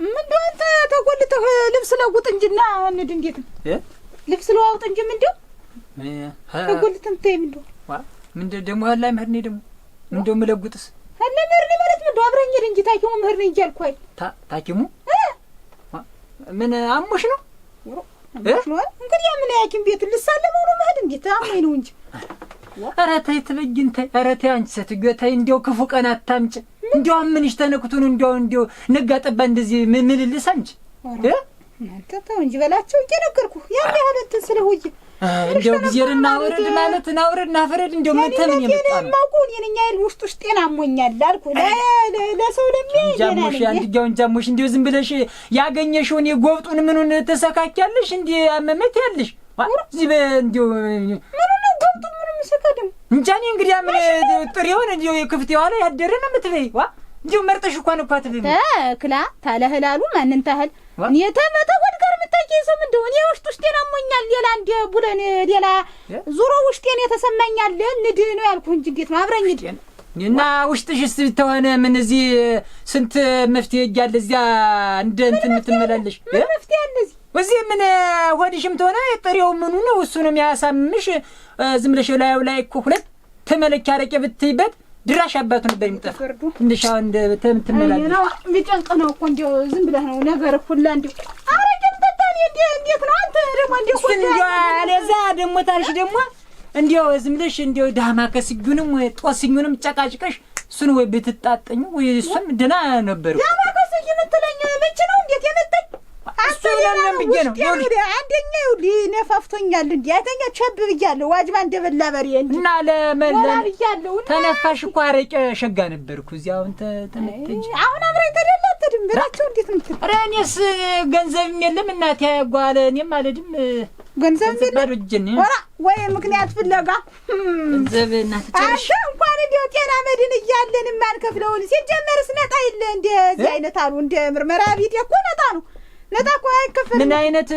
ምንድነው አንተ ተጎልተህ ልብስ ለውጥ እንጂና እንድ እንዴት ልብስ ለዋውጥ እንጂ ምንድነው ተጎልተህ እንትን ምንድነው ደግሞ ላይ መህር ነኝ ደግሞ ምንድነው መለጉጥስ አለ መህር ነኝ ማለት ምንድነው አብረኝ እንጂ ታኪሙ መህር ነኝ እያልኩ አይደል ታኪሙ ምን አሞሽ ነው እንግዲህ ምን ያኪም ቤት ልሳለመው ነው መሄድ እንዴት አሞኝ ነው እንጂ ኧረ ተይ ትበይን ተይ ኧረ ተይ አንቺ ሴትዮ ተይ እንዲያው ክፉ ቀን አታምጭ እንዲያው ምንሽ ተነክቶ ነው እንዲያው ነጋ ጠባ እንደዚህ ምን ልልስ አንቺ አንተ ተው እንጂ በላቸው እየነገርኩ ያን ያህል እንትን ስለሆይ እንዲያው ጊዜርና ወረድ ማለት ናውረድና ፈረድ እንዲያው መተምን የመጣ ነው ማውቁን የነኛ አይል ውስጥ ጤና አሞኛል አልኩ ለሰው ጃሞሽ አንድጃውን ጃሞሽ እንዲያው ዝም ብለሽ ያገኘሽውን የጎብጡን ምኑን ተሰካኪያለሽ እንዴ አመመት ያለሽ እዚህ እንዲያው ምኑን ጎብጡ ምኑን ሰከደም እንጃኔ እንግዲህ ምን ጥሪውን እንዲያው የክፍት ያለ ያደረና ምትበይ እንዲያው መርጠሽ እንኳን እኮ አትበይ ክላ ታለህላሉ ማንን ታህል እኔ ተመተወድ ጋር መጣቂሰው ምንድነው እኔ ውስጤን አሞኛል ሌላ እንደ ቡለን ሌላ ዙሮ ውስጤን የተሰማኛል እንድ ነው ያልኩህ እንጂ እንዴት ነው አብረኝ እና ውስጥሽስ ተሆነ ምን እዚህ ስንት መፍትሄ ይያለ እዚያ እንደ እንትን ምትመላለሽ መፍትሄ አለ እዚህ ምን ሆድሽም ተሆነ ጥሪው ምኑ ነው እሱ ነው የሚያሳምምሽ ዝም ብለሽ ላይ እኮ ሁለት ተመለኪያ አረቄ ብትይበት ድራሽ አባቱ ነበር የሚጠፋ እንደሻው እንደ ተምትመላለሽ ነው ቢጨንቅ ነው እኮ እንዴው ዝም ብለህ ነው ነገር ሁላ እንዴው አረቄም ተታን እንዴት ነው አንተ ደግሞ እንዴው እንዴው አለዛ ደግሞ ታሪሽ ደግሞ እንዴው ዝም ብለሽ እንዴው ዳማ ከስጉንም ጦስኙንም ጨቃጭቀሽ እሱን ወይ ብትጣጠኙ ወይ እሱም ደና ነበር ዳማ ከስጉ ምትለኝ መች ነው እንዴት የመጣኝ አስተላለም ብዬ ነው አንደኛው ነፋፍቶኛል እንዴ አይተኛ ቸብ ብያለሁ ዋጅባ እንደበላ በሬ እና ለመለን ተነፋሽ እኮ አረቄ ሸጋ ነበርኩ እዚያው ተመተኝ አሁን አብረን ተደላተድም ብራቸው እንዴት ነው ረኔስ ገንዘብ የለም እናት ያጓለ እኔም አለድም ገንዘብ የለም ወራ ወይ ምክንያት ፍለጋ ገንዘብ እናት ተጨርሽ እንኳን እንደው ጤና መድን እያለን ማንከፍለውን ሲጀመርስ ነጣ ይለ እንደዚህ አይነት አሉ እንደ ምርመራ ቢት እኮ ነጣ ነው ነጣ እኮ አይከፈልም ምን አይነት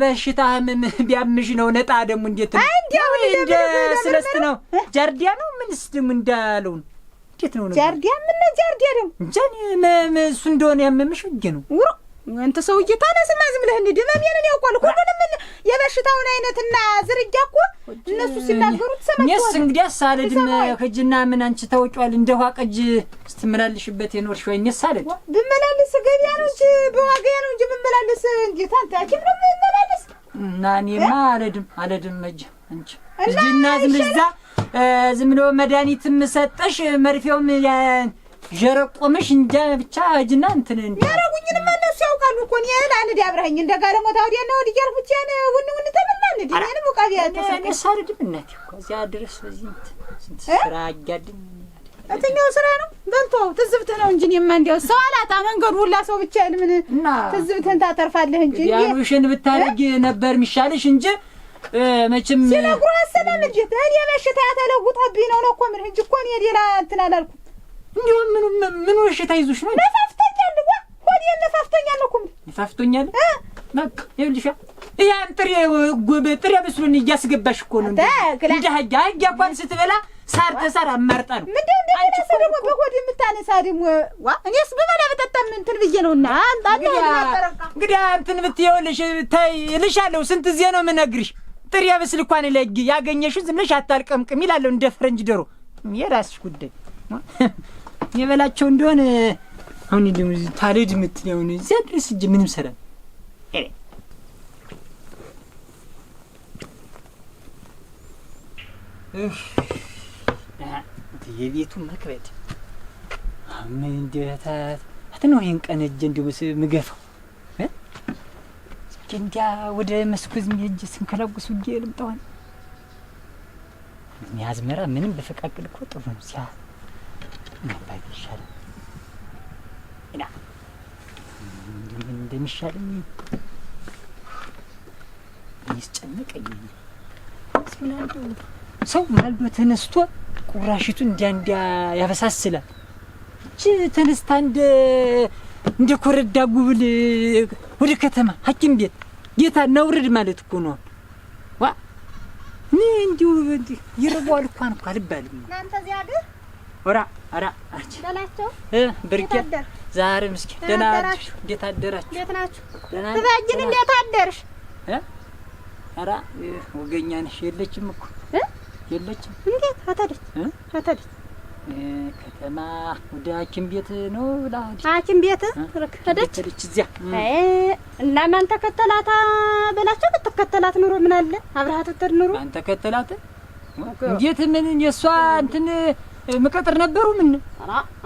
በሽታ ቢያምሽ ነው ነጣ ደግሞ እንዴት ነው እንደ ስለስት ነው ጃርዲያ ነው ምንስ ደግሞ እንዳለው እንዴት ነው ጃርዲያ ምን ጃርዲያ ደግሞ እንጃን እሱ እንደሆነ ያመምሽ ወጌ ነው አንተ ሰውዬ ታነስማ ዝም ብለህ እንደመሚያንን ያውቃል ሁሉንም የበሽታውን አይነትና ዝርያ እኮ እነሱ ሲናገሩት ሰማቸው እኔስ እንግዲህ አሳለድም ከጅና ምን አንቺ ታውቂዋል እንደ ዋቀጅ ስትመላለሽበት የኖርሽ ወይ እኔስ አለድ ብመላለስ ገቢያ ነው እንጂ በዋጋያ ነው እንጂ ብመላለስ እንዴት አንተ አኪም ነው ብመላለስ እና እኔማ አለድም መጅ አንቺ እጅና ዝም ብዛ ዝም ብሎ መድኃኒትም ሰጠሽ መርፌውም ጀረቆምሽ እንደ ብቻ እጅና እንትን ያረጉኝንም እነሱ ያውቃሉ እኮ እኔ አንድ አብረኸኝ እንደ ጋለሞታ ወዲያ ነው ወዲያ ያልኩት ውን ተበላን እንዴ እኔንም ወቃቢያ ተሰከሰልድም እናት እኮ እዚያ ድረስ በዚህ እንትን ስራ አጋድም እተኛው ስራ ነው በልቶ ትዝብት ነው እንጂ እኔማ እንዲያው ሰው አላጣ መንገዱ ሁላ ሰው ብቻ ምን ትዝብትን ታተርፋለህ እንጂ ያሉሽን ብታረጊ ነበር የሚሻልሽ እንጂ መቼም ሲነግሩ አሰላም እንጂ እኔ በሽታ ተለውጦብኝ ነው እኮ ምን እንጂ እኮ እኔ ሌላ እንትን አላልኩም እንዴው ምን ወሽታ ይዙሽ ነው ነፋፍቶኛል ወዲ ነፋፍቶኛል እኮ ነፋፍቶኛል በቃ ይልሻ ያን ጥሬ በስሉን እያስገባሽ እኮ ነው እንደ ሀያ እንኳን ስትበላ ሳር ተሳር አማርጣ ነው ምንድነው አንቺ ደግሞ በሆድ የምታነሳ ደግሞ እኔስ በበላ በጠጣም እንትን ብዬ ነውና እንግዲህ እንትን ብትይውልሽ ታይ ልሻለሁ ስንት ጊዜ ነው የምነግርሽ ጥሬ በስል እንኳን ለግ ያገኘሽው ዝም ብለሽ አታልቀምቅም ይላል እንደ ፈረንጅ ዶሮ የራስሽ ጉዳይ የበላቸው እንደሆነ አሁን ደግሞ ታለድ የምትለው ነው እዚያ ድረስ እንጂ ምንም ሰላም የቤቱ መክበድ ምን እንደታ አትነው ይሄን ቀን እጄ እንደው ምገፋው እንዲያ ወደ መስኩዝ እጄ ስንከላጉስ ውጌ ልምጣውን የሚያዝመራ ምንም በፈቃቅል እኮ ጥሩ ነው ሲያ ነበር ይሻላል እና እንደሚሻለኝ ይስጨነቀኝ ሰው ማልዶ ተነስቶ ቁራሽቱ እንዲያ ያበሳስላል እቺ ተነስታ እንደ ኮረዳ ጉብል ወደ ከተማ ሐኪም ቤት ጌታ ነውርድ ማለት እኮ ነው ዋ ምን እንዲሁ ይርቧል እንኳን አልባልም እናንተ ዚያድ ወራ አራ አርቺ በላቸው ብርቄ ዛሬ ምስኪን ደህና ናችሁ? እንዴት አደራችሁ? እንዴት ናችሁ? ትበጅን እንዴት አደርሽ? አራ ወገኛ ነሽ? የለችም እኮ የለችም። እንዴት አታደች አታደች ከተማ ወደ ሐኪም ቤት ነው ብላ ሐኪም ቤት ሄደች እዚያ እና ማን ተከተላታ በላቸው። ብትከተላት ኑሮ ምን አለ አብረሃት ተተር ኑሮ ማን ተከተላት? እንዴት ምን የሷ እንትን መቀጠር ነበሩ ምን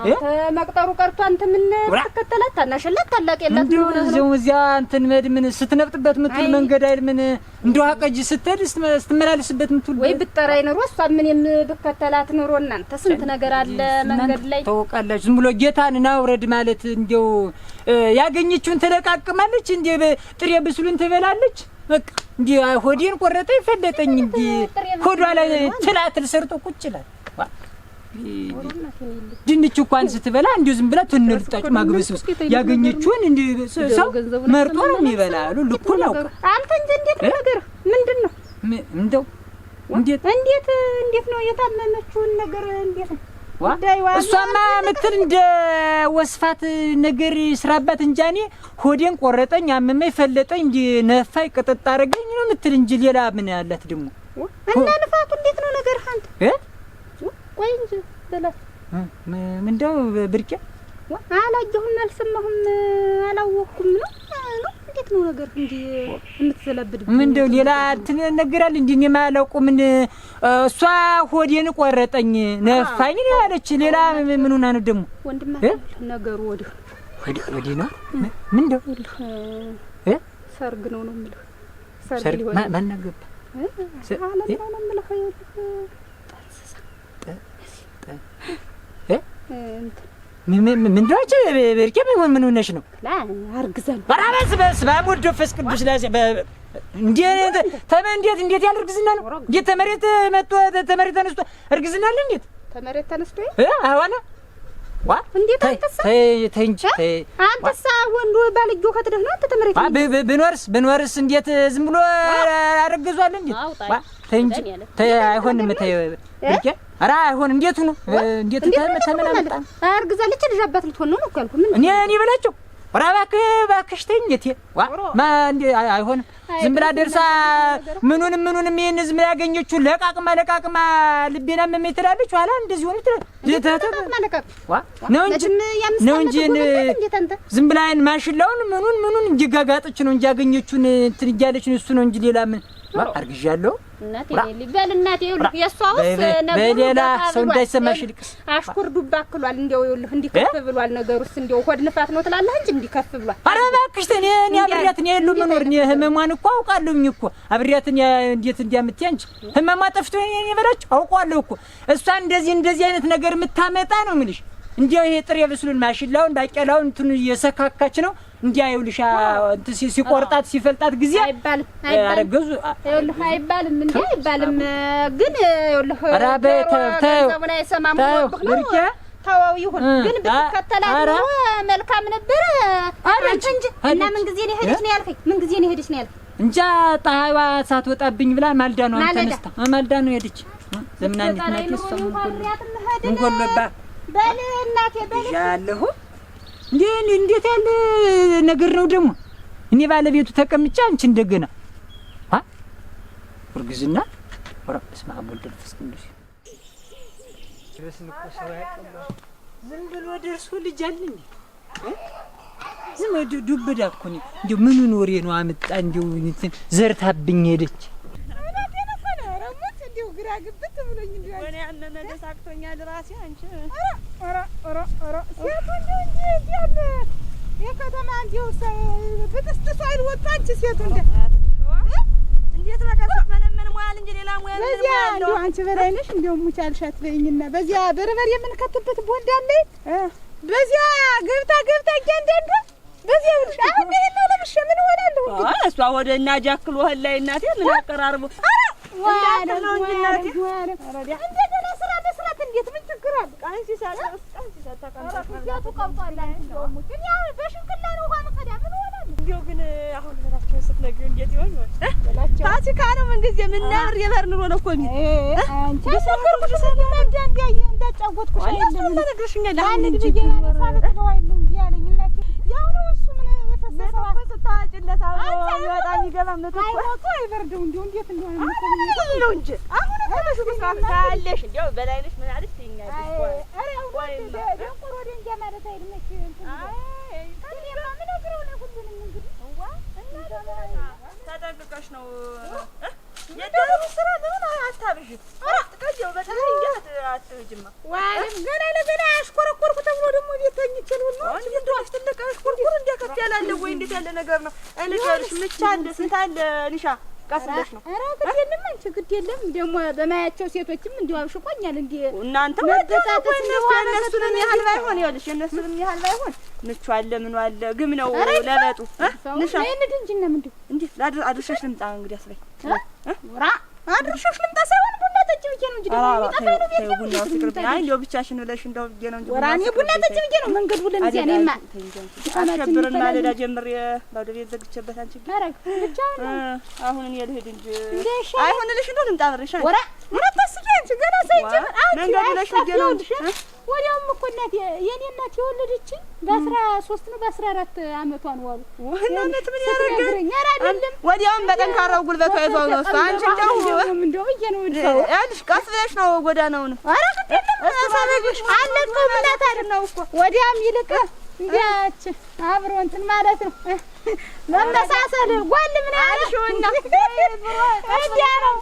አንተ መቅጠሩ ቀርቶ አንተ ምን ተከተላት? ታናሽላት ታላቅ የላት ነው እንደው እዚያ እንትን ምን ስትነብጥበት ምትል መንገድ አይል ምን እንደው አቀጅ ስትሄድ ስትመላለስበት ምትል ወይ ብጠራይ ኑሮ እሷ ምን የምከተላት ኑሮ እናንተ ስንት ነገር አለ መንገድ ላይ ታውቃላችሁ። ዝም ብሎ ጌታን ናውረድ ማለት እንደው ያገኘችውን ተለቃቅማለች እንዴ ጥሬ ብስሉን ትበላለች። በቃ እንዴ ሆዴን ቆረጠኝ ፈለጠኝ እንዴ ሆዷ ላይ ትላትል ሰርቶ ቁጭ ይላል። ድንች እንኳን ስትበላ እንዲሁ ዝም ብላ ትንልጣጭ ማግበስበስ ያገኘችውን እንዴ ሰው መርጦ ነው የሚበላሉ። ልኩ ነው አንተ እንጂ እንዴት ነገር ምንድነው? እንደው እንዴት ነው የታመመችውን ነገር እንዴት ነው? እሷማ ምትል እንደ ወስፋት ነገር ስራባት እንጃኔ ሆዴን ቆረጠኝ አመመኝ ፈለጠኝ እንጂ ነፋይ ቅጥጥ አረገኝ ነው ምትል እንጂ ሌላ ምን ያላት ደግሞ እና ንፋቱ እንዴት ነው ነገር አንተ ቆይ እንጂ በላ ምንድነው ብርቄ አላየሁም አልሰማሁም አላወኩም ነው እንዴት ነው ነገር እንጂ የምትዘለብድ ምንድነው ሌላ እንትን ነገር አለ እንዴ? እኔ ማላውቁ ምን እሷ ሆዴን ቆረጠኝ ነፋኝ ነው ያለች። ሌላ ምን ሆና ነው ደግሞ ወንድማ ነገሩ ወዲህ ነው ምንድነው? ሰርግ ነው የምልህ ሰርግ ማን ነገባ አለ ነው የምልህ ምንድነው በርቄ ምን ሆነሽ ነው? አርግዘን በራበስ በስባሙድ ፈስ ቅዱስ ላይ እንዴት ያለ እርግዝና ነው? እንዴት ተመሬት መጥቶ ተመሬት ተነስቶ እርግዝና አለ? እንዴት ተመሬት ተነስቶ አዋና ዋ እንዴት አንተሳ ተንጂ አንተሳ ወንዱ ባልጆ ከተደህ ነው አንተ ተመሬት ብንወርስ እንዴት ዝም ብሎ አረግዟል? እንዴት ዋ ተንጂ አይሆንም ብርቄ አራ አይሆን እንዴት ነው እንዴት ተመላመጣ አርግዛለች ልጅ አባት ልትሆን ነው እኮ ያልኩ ምን እኔ በላቸው ባክሽ ተኝ እንዴት ዋ ማ እንዴ አይሆን ዝም ብላ ደርሳ ምኑንም ይሄን ዝም ያገኘችው ለቃቅማ ልቤና መመትላለች ኋላ እንደዚህ ሆነ ዋ ነው እንጂ ዝም ብላ ማሽላውን ምኑን እንዲጋጋጥች ነው እንጂ ያገኘችውን እንትን እያለች ነው እሱ ነው እንጂ ሌላ ምን አርግዣለሁ እናቴ ሊበል እናቴ ይልክ የሷውስ ነው በሌላ ሰው እንዳይሰማሽ ልቅስ አሽኩር ዱባ አክሏል እንደው ይልክ እንዲከፍ ብሏል ነገሩስ እንደው ሆድ ንፋት ነው ትላለህ እንጂ እንዲከፍ ብሏል። ኧረ እባክሽ እኔ አብሬያት ነው የሉ መኖር ነው ህመሟን እኮ አውቃለሁኝ እኮ አብሬያት እንዴት እንዲያምጥያ እንጂ ህመሟ ጠፍቶ እኔ በላችሁ አውቀዋለሁ እኮ እሷ እንደዚህ አይነት ነገር የምታመጣ ነው የምልሽ። እንዲያው ይሄ ጥሬ ብስሉን ማሽላውን ባቄላውን እንትን እየሰካካች ነው እንዲያው ልሻ እንት ሲቆርጣት ሲፈልጣት ጊዜ አይባልም አረገዙ ይኸውልህ አይባልም እንዴ አይባልም ግን ይኸውልህ ዘመና የሰማም ነው ታዋው ይሁን ግን ብትከተላት ነው መልካም ነበር አንቺ እንጂ እና ምን ጊዜ ነው ሄደሽ ነው ያልከኝ? ምን ጊዜ ነው ሄደሽ ነው ያልከኝ? እንጃ ፀሐይዋ ሳትወጣብኝ ብላ ማልዳ ነው ተነስታ ማልዳ ነው ሄደች። ዘመናኒት ናት እሷ ምን ኮለባ በል እናቴ በል ያለሁ እንዴት ያለ ነገር ነው ደግሞ እኔ ባለቤቱ ተቀምጫ አንቺ እንደገና እርግዝና ወራ እስማ አቡል ደርስ ቅዱስ ድረስን እኮ ሰው ያቀባው ዝም ብሎ ደርሶ ልጅ አለ እንዴ ዝም ዱብዳ እኮ ነው እንደው ምኑን ወሬ ነው አመጣ እንደው እንትን ዘርታብኝ ሄደች ግራ ግብት ብሎኝ እንደው ወኔ ያነነ ደሳክቶኛል ራሴ አንቺ ኧረ ሴት እንዴ ያለ የከተማ እንደው በጥስጥሱ አይወጣ አንቺ ሴት እንዴት በቀሰት መነመን ሙያል እንጂ ሌላ ሙያ በዚያ እንደው አንቺ በላይ ነሽ እንደው ሙቻልሻት በይኝና በዚያ በርበሬ የምንከትበት ቦንድ አለ በዚያ ገብታ እያንዳንዱ በዚያ ልጅ አሁን ይሄን ነው ለምሽ ምን ሆናለሁ እሷ ወደ እና ጃክሎ ህላይ እናቴ ምን አቀራርቡ ዋለ እንደገና ስራ መስራት እንዴት ምን ችግር አለ? ቃንሲ ሳታቀምጣ ያቱ ቀብጧል እንደውም ግን ያ በሽንክላ ነው ውሃ መቀዳ ምን ሆናል? እንዴው ግን አሁን በላቸው ስትነግሪው እንዴት ይሆን ፋሲካ ነው ምን ጊዜ ምን ነር የበር ኑሮ ነው እኮ የሚል አንቺ ሰፈርኩሽ ስለማዳ እንዲያየ እንዳጫወትኩሽ አይደለም ነግርሽኛል አሁን እንጂ ሳለት ነው አይደለም ቢያለኝ እናቴ ያው ነው እሱ ምን የፈሰሰው ስታጭለት አሁን በጣም ይገባም ነው እኮ አይወጡ አይበርደው እንዴ እንዴት እንደሆነ ነው እንጂ አሁን ተለሽ ካለሽ እንዴው በላይነሽ ምን አለሽ ትይኛለሽ አይ አሁን ደንቆሮ ደንጃ ማለት አይደለች አይ ታዲያ ምን ነግረው ነው ሁሉንም እንግዲህ ተጠንቅቀሽ ነው የደረቡ ስራ ምን አታብዥ አትቀየው በጣም እንዴት አትጅማ ዋለም ገና ለገና አሽኮረኮርኩ ተብሎ ደግሞ ቤተኝ ይችላል ነው አንቺ እንደው አስተለቀ አሽኮርኮር እንዲያከፍ ያላለ ወይ እንዴት ያለ ነገር ነው አይልሽ ምቻ እንደ ስንት አለ ልሻ ቀስለሽ ነው ኧረ ግድ የለም አንቺ ግድ የለም ደግሞ በማያቸው ሴቶችም እንዲያው አብሽቆኛል እንዴ እናንተ ወደታችሁ እነሱንም ያህል ባይሆን ይኸውልሽ እነሱንም ያህል ባይሆን ምቹ አለ ምን አለ ግም ነው ለበጡ ንሻ እንዴ እንጂ ነው ምንድነው እንዴ አድርሻሽ ልምጣ እንግዲህ አስበይ ወራ አድርሻሽ ልምጣ ሳይሆን ቡና ጠጪ ብዬ ነው እንጂ ደግሞ የሚጠፋኝ ነው ቤት ቡና ፍቅር አይ እንደው ብቻሽን ብለሽ እንደው ብዬ ነው እንጂ ወራ እኔ ቡና ጠጪ ብዬ ነው መንገድ ብለን እዚያ ነይማ አሸብርን ማለዳ ጀምሬ ባዶ ቤት ዘግቼበት አንቺ ማረግ ብቻ ነው አሁን እኔ ልሄድ እንጂ አይሆንልሽ እንደው ልምጣ ብለሽ ወራ ምን ታስቢ አንቺ ገና ሳይጀምር አንቺ መንገድ ብለሽ ብዬ ነው እንጂ ወዲያውም እኮ እናቴ የኔ እናት የወለደችኝ በ13 ነው በ14 አመቷ ነው አሉ ወናነት ምን ያረጋል አይደለም ወዲያውም በጠንካራው ጉልበቷ ይዟው ነው አንቺ እንደው ብዬ ነው እንደው ያልሽ ቀስ ብለሽ ነው ጎዳናውን ኧረ አሳበግሽ አለቀው ምናት አይደል ነው እኮ ወዲያም ይልቅ እንዲያች አብሮ እንትን ማለት ነው መመሳሰል ጎል ምን አልሽውና እንዲያ ነው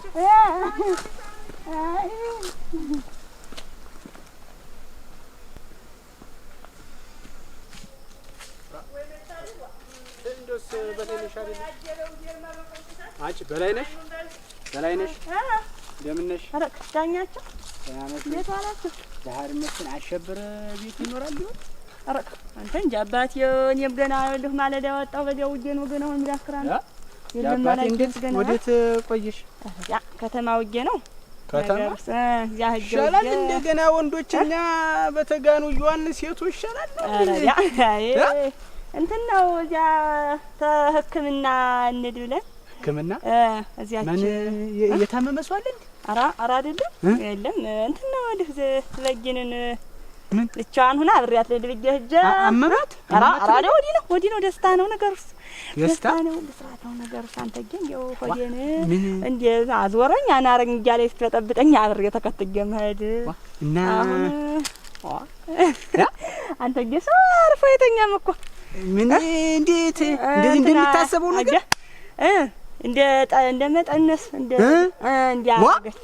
እንደውስ በተለሽ አይደል አንቺ በላይነሽ እንደምን ነሽ? ኧረ ዳኛቸው ቤት ዋላችሁ ዛሬነትን አሸብር ቤት ይኖራል ይሆን? ኧረ አንተ እንጂ አባቴ እኔም ገና ልህ ማለዳ ወጣሁ በዚያው ውዬ ነው ገና አሁን ያክራል የለም ማለት እንዴት ወዴት ቆየሽ? ያ ከተማ ውዬ ነው ከተማ ያ ሄጄ ይሻላል እንደገና ወንዶችኛ በተጋኑ ዮሐንስ ሴቶች ይሻላል ነው ያ እንትን ነው እዚያ ተህክምና እንድ ብለን ህክምና እዚያች ማን የታመመ ሰው አለ እንዴ? ኧረ አይደለም የለም እንትን ነው ወዲህ ለጊንን ምን ብቻዋን ሆና አብሬያት ልብዬ ሄጄ አመማት ኧረ ወዲህ ነው ደስታ ነው ነገሩስ ደስታ ነው ለስራት ነው ነገሩስ አንተ ግን እንደው ሆዴን እንዴ አዞረኝ አናረኝ እያለኝ ስትጠብጠኝ አብሬ ተከትዬ መሄድ እና አንተ ግን ሰው አርፎ የተኛም እኮ ምን እንዴት እንደዚህ እንደሚታሰበው ነገር እንደ መጠነስ እንዲያረገች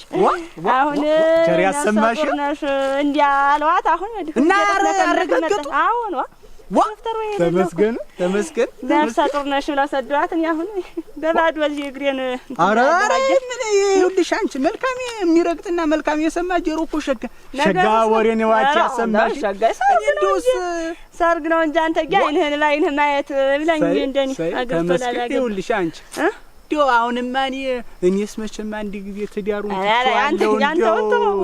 አሁን ቸር ያሰማሽ እንዲያለዋት አሁን እና አረጋገጡ አሁን ዶክተር ወይ ተመስገን ነፍሰ ጡር ነሽ ብለው ሰደዋት እኔ አሁን በባዶ እዚህ እግሬን ኧረ ምን ይኸውልሽ አንቺ መልካም የሚረግጥና መልካም የሰማ ጆሮ እኮ ሸጋ ወሬ ነው አንቺ ያሰማሽ እንደውስ ሰርግ ነው እንጂ አንተ ጋር አይንህን ባይንህ ማየት ብለኝ እንደኔ ተመስገን ይኸውልሽ አንቺ ዲዮ አሁንማ እኔስ መቼም አንድ ጊዜ ትዳሩን ትቷለው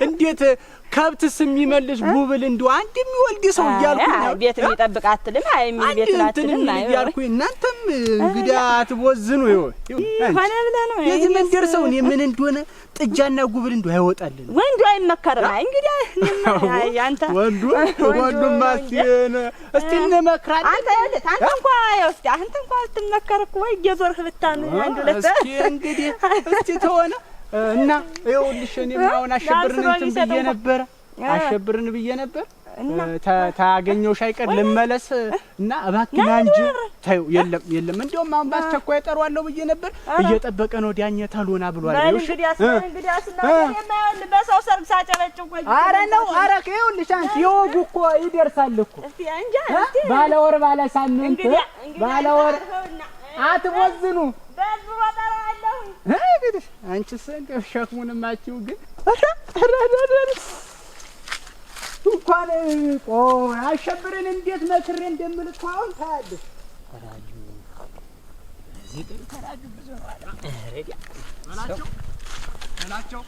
እንዴት ከብትስ የሚመልስ ጉብል እንደው አንድ የሚወልድ ሰው እያልኩኝ ቤት የሚጠብቅ አትልም አይ የሚል ቤት አትልም አይ እያልኩኝ እናንተም እንግዲህ አትቦዝኑ ሆነ ብለህ ነው የዚህ መንደር ሰው እኔ ምን እንደሆነ ጥጃና ጉብል እንደው አይወጣልን ወንዱ አይመከርም አይ እንግዲህ አንተ ወንዱማ እስቲ እንመክራለን አንተ እንኳን ያውስቲ አንተ እንኳን አትመከር እኮ ወይ እየዞርህ ብታን አንዱ ለታ እስኪ እንግዲህ እስቲ ተሆነ እና ይኸውልሽ እኔም አሁን አሸብርን ብዬ ነበር ታገኘውሽ አይቀር ልመለስ እና እባክህ አንጂ ታዩ የለም እንደውም አሁን ባስቸኳይ ጠሯለሁ ብዬ ነበር እየጠበቀ ነው ዳኛ ታልሆና ብሏል እንግዲህ የማይወል በሰው ሰርግ ሳጨበጭ ቆይ ኧረ ነው ኧረ ይኸውልሽ አንቺ የወጉ እኮ ይደርሳል እኮ እስቲ እንጃ ባለ ወር ባለ ሳምንት ባለ ወር አትወዝኑ በዝሮ ጠራለሁ እንግዲህ አንቺስ እንደው ሸክሙንም አትይው ግን እንኳን ቆይ አሸብርን እንዴት መክሬ እንደምልክ አሁን ታያለሽ እዚህ ግን ተራጅ ብዙ ነው አላ ረዲያ ናቸው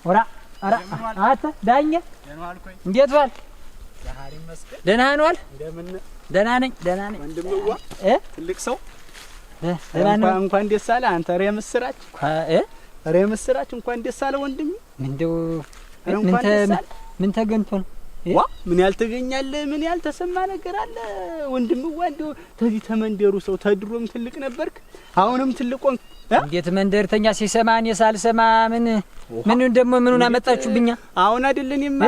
ወራ ኧረ አንተ ዳኘ እንዴት ዋል? ደህና ነዋል? ደህና ነኝ። ወንድምዋ ትልቅ ሰው ደህና ነው። እንኳን ደስ አለ አንተ። ኧረ የምስራች ኧረ የምስራች እንኳን ደስ አለ ወንድሜ። እንደው ምን ተገኝቶ ነው? ምን ያልተገኛለ? ምን ያልተሰማ ነገር አለ ወንድምዋ? እንደው ተዚህ ተመንደሩ ሰው ተድሮም ትልቅ ነበርክ፣ አሁንም ትልቅ ሆንክ። እንዴት መንደርተኛ ሲሰማ እኔ ሳልሰማ ምን ደግሞ ምኑን አመጣችሁብኛ? አሁን አይደለኝማ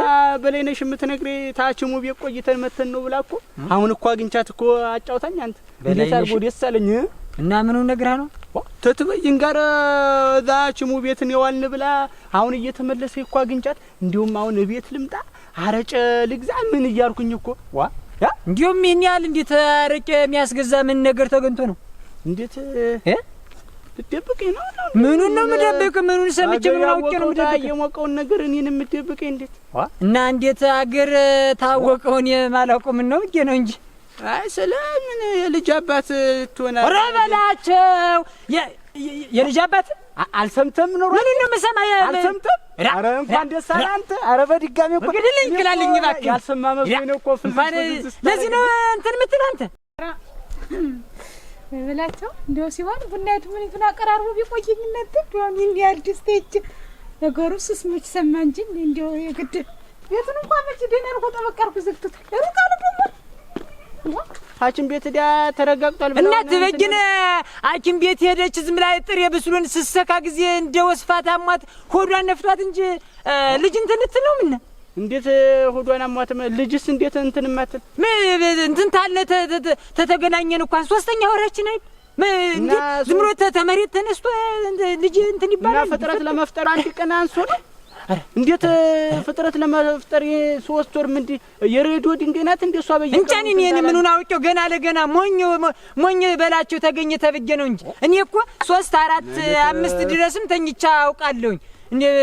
በላይነሽ የምትነግሬ ታችሙ ቤት ቆይተን መተን ነው ብላ እኮ አሁን እኮ አግኝቻት እኮ አጫውታኝ። አንተ እንዴት አድርጎ ደስ አለኝ። እና ምኑን ነግራ ነው? ተትበይን ጋር ታችሙ ቤትን የዋልን ብላ አሁን እየተመለሰ እኮ አግኝቻት። እንዲሁም አሁን ቤት ልምጣ አረጨ ልግዛ ምን እያልኩኝ እኮ እንዲሁም ይሄን ያህል እንዴት አረጨ የሚያስገዛ ምን ነገር ተገኝቶ ነው? እንዴት ልትደብቀኝ ነው? ምኑን ነው የምደብቅ? ምኑን ሰምቼ ምን አውቄ ነው የምደብቅ? የሞቀውን ነገር እኔን የምትደብቀኝ እንዴት? እና እንዴት አገር ታወቀውን የማላውቀው ምን ነው ብዬ ነው እንጂ። አይ ስለምን የልጅ አባት ትሆናለህ? ኧረ በላቸው የልጅ አባት አልሰምተም ነው? ምን ነው የምሰማ? አልሰምተም? ኧረ እንኳን ደስ አለህ አንተ። ኧረ በድጋሚ እኮ ግድልኝ ግላልኝ እባክህ። ያልሰማ መስሎኝ ነው እኮ ለዚህ ነው እንትን የምትል አንተ። በላቸው እንደው ሲሆን ቡናቱ ምን ይቱን አቀራርቦ ቢቆየኝ እናንተ ዶን እንዲያል ደስቴች ነገሩስ ስምች ሰማ እንጂ እንደው የግድ ቤቱን እንኳን መች ደነር ሆጠ በቀርኩ ዘግቶት ሩቃሉ ደግሞ ሐኪም ቤት ዳ ተረጋግጧል ብለው እናት በግነ ሐኪም ቤት ሄደች። ዝም ላይ ጥሬ ብስሉን ስሰካ ጊዜ እንደ ወስፋት አሟት ሆዷን ነፍቷት እንጂ ልጅ እንትን ልትል ነው። ምን እንዴት ሆዷን አሟት? ልጅስ እንዴት እንትን ማትል እንትን ታለ ተተገናኘን እንኳን ሶስተኛ ወራችን አይደል? እንዴ ዝም ብሎ ተመሬት ተነስቶ ልጅ እንትን ይባላል? እና ፍጥረት ለመፍጠር አንድ ቀን አንሶ ነው። እንዴት ፍጥረት ለመፍጠር 3 ወር ምንድ የሬዲዮ ድንጋይ ናት እንደ እሷ በየ እንጫን እኔ ምኑን አውቄው ገና ለገና ሞኝ በላቸው ተገኘ ተብዬ ነው እንጂ እኔ እኮ 3 4 5 ድረስም ተኝቻ አውቃለሁኝ።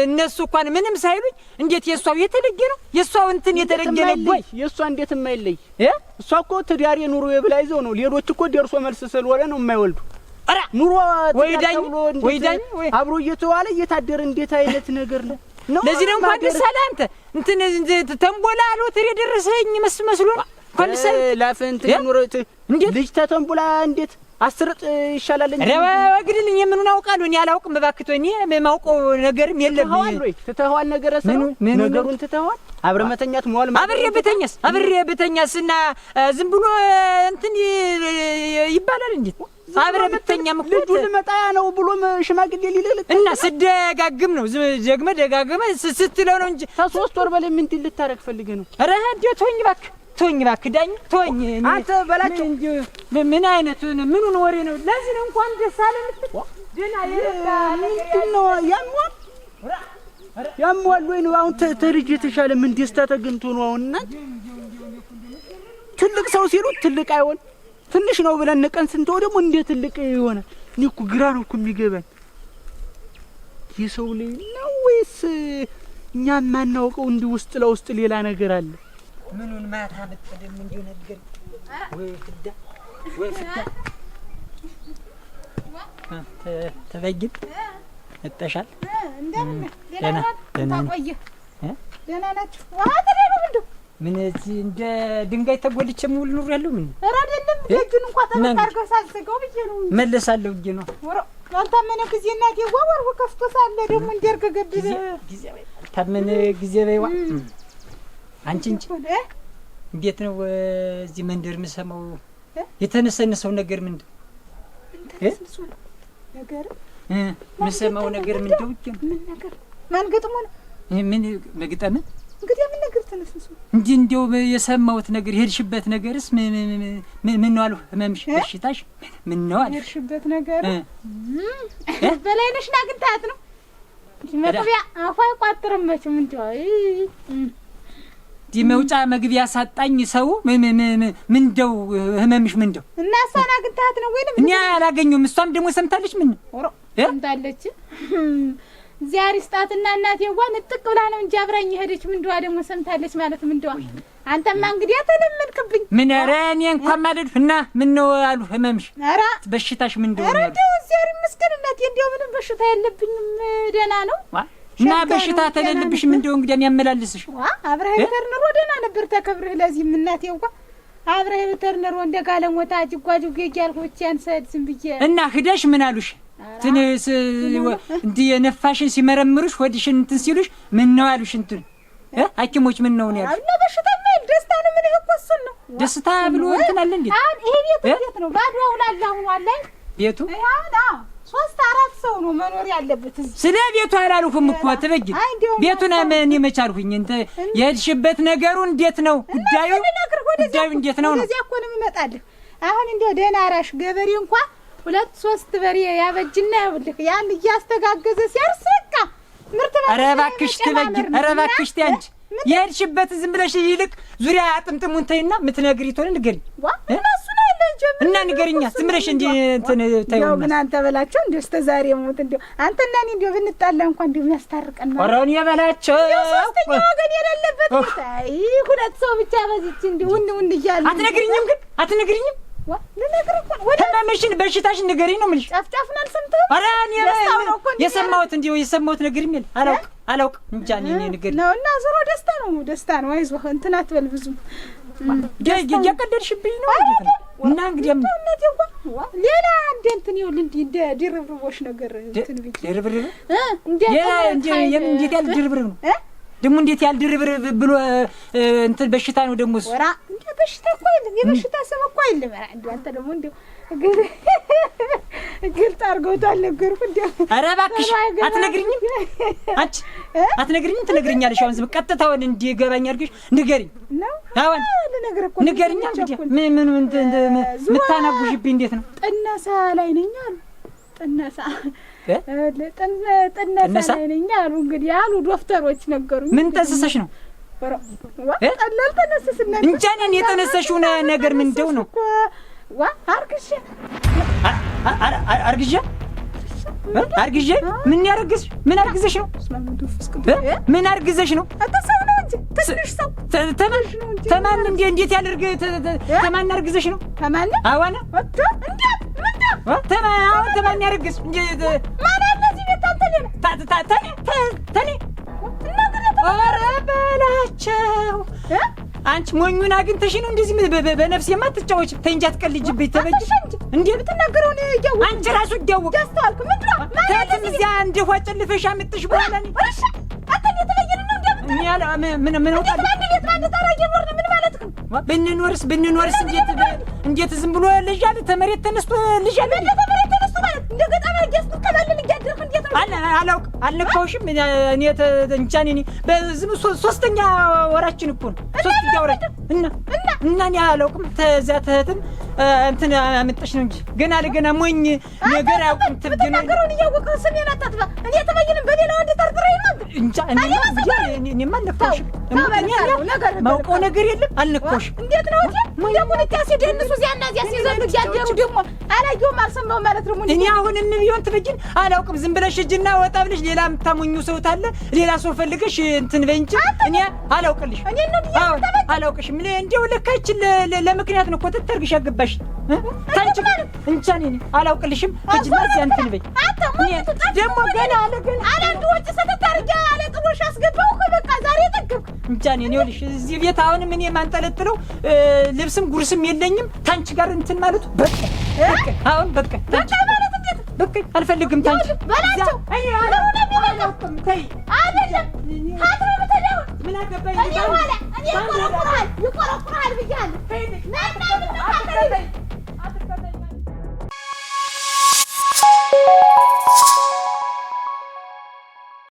እነሱ እንኳን ምንም ሳይሉኝ እንዴት የሷው የተለየ ነው? የሷው እንትን የተለየ ነው ወይ? የሷ እንዴት የማይለይ እሷ እኮ ትዳሬ ኑሮ የብላይዘው ነው። ሌሎች እኮ ደርሶ መልስ ስለወረ ነው የማይወልዱ። አራ ኑሮ ወይዳኝ አብሮ እየተዋለ እየታደረ እንዴት አይነት ነገር ነው? ለዚህ ነው እንኳን ደስ አለህ አንተ። እንትን ተንቦላ ሎተሪ ደረሰኝ መስሎ እንኳን ደስ አለህ። ላፍንት ኑሮት እንዴት ልጅ ተንቦላ እንዴት አስርጥ ይሻላል እንጂ ረባ ወግድልኝ የምኑን አውቃለሁ እኔ አላውቅም። እባክህ እኔ የማውቀው ነገርም የለም። ትተኸዋል ነገረ ሰው ነገሩን ትተኸዋል። አብረህ መተኛት መዋል አብሬ በተኛስ እና ዝም ብሎ እንትን ይባላል እንዴ? አብረህ ብተኛም እኮ ልጁ ልመጣ ነው ብሎ ሽማግሌ ሊልልት እና ስደጋግም ነው ደጋግመህ ስትለው ነው እንጂ ከ3 ወር በላይ ምን ልታረግ ፈልገህ ነው? ኧረ እንዴት ተወኝ እባክህ ዳኝ ተወኝ። አንተ በላቸው ምን አይነቱን ምኑን ወሬ ነው? ለዚህ ነው እንኳን ደስ አለህ የምትል ደህና የረዳ ምንድን ነው ያሟል ወይ ነው? አሁን ተልጅ የተሻለ ምን ደስታ ተገኝቶ ነው? አሁን እናት ትልቅ ሰው ሲሉት ትልቅ አይሆን ትንሽ ነው ብለን ነቀን ስንተው ደግሞ እንደ ትልቅ ይሆናል። እኔ እኮ ግራ ነው እኮ የሚገባኝ። የሰው ልጅ ነው ወይስ እኛ የማናውቀው እንዲህ ውስጥ ለውስጥ ሌላ ነገር አለ? ምኑን ማታ መጥተደም እንዲሁ ነገር ወይ ፍዳ ተበግን መጣሻል። ደህና ናችሁ? ዋትደው እንደው ምን እዚህ እንደ ድንጋይ ተጎልቼ ሙሉ ኑር ያለው ምን ኧረ አይደለም። ልጁን እንኳን ተመጣርገው ሳልዘጋው ብዬ ነው መለሳለሁ ብዬ ነው። ያልታመነ ጊዜ እናቴ ወርው ከፍቶ ሳለ ደግሞ እንዲያርገገብ ጊዜ ታመነ ጊዜ በይዋ አንቺ እንጂ እንዴት ነው እዚህ መንደር የምሰማው የተነሰነሰው ነገር ምንድን ነገር የምሰማው ነገር ምንድን ነው? ምን ነገር ማን ገጥሞ ነው? ምን መግጠም እንግዲህ ምን ነገር ተነስነሱ እንጂ እንደው የሰማሁት ነገር የሄድሽበት ነገርስ ምን ነው አሉ? ህመምሽ በሽታሽ ምን ነው አሉ? የሄድሽበት ነገር በላይነሽ ናግንታት ነው መጥቢያ አፋ አይቋጥርም መቼም እንደው መውጫ መግቢያ ሳጣኝ ሰው ምንደው ህመምሽ ምንደው እና እሷን አግኝታት ነው ወይንም እኔ አላገኘሁም። እሷም ደግሞ ሰምታለች። ምን ሰምታለች? ዛሬ ስጣትና እናቴዋ ንጥቅ ብላ ነው እንጂ አብራኝ ሄደች። ምንድዋ ደግሞ ሰምታለች ማለት ምንድዋ? አንተማ እንግዲህ አተለመንክብኝ። ምን ኧረ እኔ እንኳን ማለት እና ምን ነው አሉ ህመምሽ? ኧረ በሽታሽ ምንድው ነው? ኧረ እንደው ዛሬ መስከረም እናቴ እንደው ምንም በሽታ የለብኝም ደህና ነው። እና በሽታ ተለልብሽ ምን እንደው እንግዲህ የሚያመላልስሽ አብረህ ተርነሮ ደህና ነበር ተከብረህ ለዚህ እናቴ እንኳን አብረህ ተርነሮ እንደ ጋለሞታ ጅጓጁ ገጊያልኩ ብቻን ሰድ ዝም ብዬ እና ሂደሽ ምን አሉሽ? ትንስ እንዴ የነፋሽን ሲመረምሩሽ ወዲሽን እንትን ሲሉሽ ምን ነው አሉሽ? እንትን ሐኪሞች ምን ነው ያሉሽ? አለ በሽታ ነው ደስታ ነው ምን ይቆስል ነው ደስታ ብሎ እንትን አለ እንዴ? ይሄ ቤት ነው ባዶ አውላላ ሆኗል ቤቱ ያና 3-4 ሰው ነው መኖር ያለበት። ስለ ቤቱ አላልኩም እኮ ተበጅ ቤቱን ምን ይመቻልኩኝ እንተ የሄድሽበት ነገሩ እንዴት ነው ጉዳዩ? ጉዳዩ እንዴት ነው ነው? እዚያ እኮ ነው የምመጣልህ። አሁን እንደው ደህና አራሽ ገበሬ እንኳን 2-3 በሬ ያበጅና ያውልህ ያን እያስተጋገዘ ሲያርሰካ ምርት ኧረ እባክሽ ትበጅ ኧረ እባክሽ ትያንቺ የሄድሽበት ዝም ብለሽ ይልቅ ዙሪያ አጥምጥሙን ተይና ምትነግሪቶን ንገሪ እነሱ ነው እና ንገሪኛ ዝም ብለሽ እንዴ እንትን ተይው ግን አንተ በላቸው እንዴ እስከ ዛሬ ሞት እንዴ አንተና እኔ እንዴ ብንጣላ እንኳን እንዴ የሚያስታርቀን ነው ወራውን የበላቸው ሶስተኛ ወገን የሌለበት ታይ ሁለት ሰው ብቻ በዚች እንዴ ውን እያሉ አትነግሪኝም ግን አትነግሪኝም ለነገር እኮ ወደ ተማመሽን በሽታሽን ንገሪኝ ነው የምልሽ ጫፍጫፍን አልሰምተህም? ኧረ እኔ የሰማሁት እንዴ የሰማሁት ነገር ምን አላውቅ እንጃ እኔ ንገሪኝ ነው እና ዞሮ ደስታ ነው አይዞህ እንትን አትበል ብዙ እያቀደድሽብኝ ነው እና እንግዲህ ሌላ እንደ እንትን ይኸውልህ እንደ ድርብርቦሽ ነገር እንትን ብዬሽ ድርብርብ እንዴት ያለ ድርብርብ ነው ደግሞ እንዴት ያለ ድርብርብ ብሎ እንትን በሽታ ነው ደግሞ እሱ ወራ እንደ በሽታ እኮ የለም የበሽታ ስም እኮ የለም እንዴ አንተ ደግሞ እንዴ ግልጥ አድርገውታል ነገርኩህ እንዴ ኧረ እባክሽ አትነግሪኝም አንቺ አትነግሪኝም ትነግሪኛለሽ አሁን ዝም ቀጥታውን እንዲገባኝ አድርገሽ ንገሪኝ ነው አሁን ለነገር እኮ ንገሪኛ እንግዲህ ምን ምታናጉሽብኝ እንዴት ነው ጥነሳ ላይ ነኝ አሉ ጥነሳ ላይ ነኝ አሉ እንግዲህ አሉ ዶክተሮች ነገሩኝ ምን ጠንስሰሽ ነው ጠላል ተነስስና እንጃ እኔን የጠነሰሽው ነገር ምን እንደው ነው አርግዤ ምን ያርግሽ ምን አርግዘሽ ነው ምን አርግዘሽ ነው አተሰው ነው እንጂ ትንሽ ሰው ተማን እንዴት ያደርግ ተማን አርግዘሽ ነው ተማን አዋና እንዴት ተማን ያርግስ ማን አለዚህ ቤት ታንተለ ኧረ በላቸው አንቺ ሞኙን አግኝተሽ ነው እንደዚህ በነፍስ የማትጫወች ተይ እንጂ አትቀልጂብኝ ተበጅ እንዴ ብትናገረው ነው ያው አንቺ ራሱ ይያወቅ ደስታልኩ ምንድነው ማለት እዚያ አንድ ሆጨልፈሽ አምጥሽ በኋላ ነው እሺ አንተ የተበየነ ነው እንደምን ያለ ምን ወጣ አንድ ታራጀ ወር ምን ማለት ነው ብንኖርስ እንዴት ዝም ብሎ ልጅ አለ ተመሬት ተነስቶ ልጅ አለ ተመሬት ተነስቶ ማለት እንደ ገጣማ ገስት ከማለን እያደረክ እንዴት ነው አላውቅ አልነካውሽም እኔ እንጃኔ በዝም ሶስተኛ ወራችን እኮ ነው ሶስተኛ ወራችን እና እኔ አላውቅም ተዛ ተህትም እንትን አመጣሽ ነው እንጂ ገና ለገና ሞኝ ነገር አያውቅም ተገናገሩን እያወቀው ስሜን አታጥፋ እኔ ተበየንም በሌላ ወንድ ተርጥረኝ ነው እንጃ እኔ አልነካውሽም ማውቀው ነገር የለም አልነካውሽም እንዴት ነው እንዴ ያቁንታ ሲደንሱ ዚያና ዚያ ሲዘሉ ያደሩ ደግሞ አላየውም አልሰማውም ማለት ነው እኔ አሁንም ቢሆን ትበጅን አላውቅም ዝም ብለሽ እጅና ወጣ ብለሽ ሌላ የምታሞኙ ሰው ታለ ሌላ ሰው ፈልገሽ እንትን በይ እንጂ እኔ አላውቅልሽ አላውቅሽም እንደው ለካች ለምክንያት ነው እኮ ተተርግሽ ያገባሽ ታንቺ እንቻኔ አላውቅልሽም እጅና ዚያ እንትን በይ ደግሞ ገና አንድ ወጭ ሰተታርጋ አለ ጥቦሽ አስገባው እኮ በቃ ዛሬ ተከብኩ እንቻኔ ነው ልሽ እዚህ ቤት አሁንም እኔ ማንጠለጥለው ልብስም ጉርስም የለኝም ታንቺ ጋር እንትን ማለት በቃ አሁን በቃ ማለት እንዴት በቃ አልፈልግም ታንቺ በላቸው አይ አላውቅም ተይ አይደለም ሀድሮ በተደው ምን አገባኝ እኔ ይቆረቁራል ብያለሁ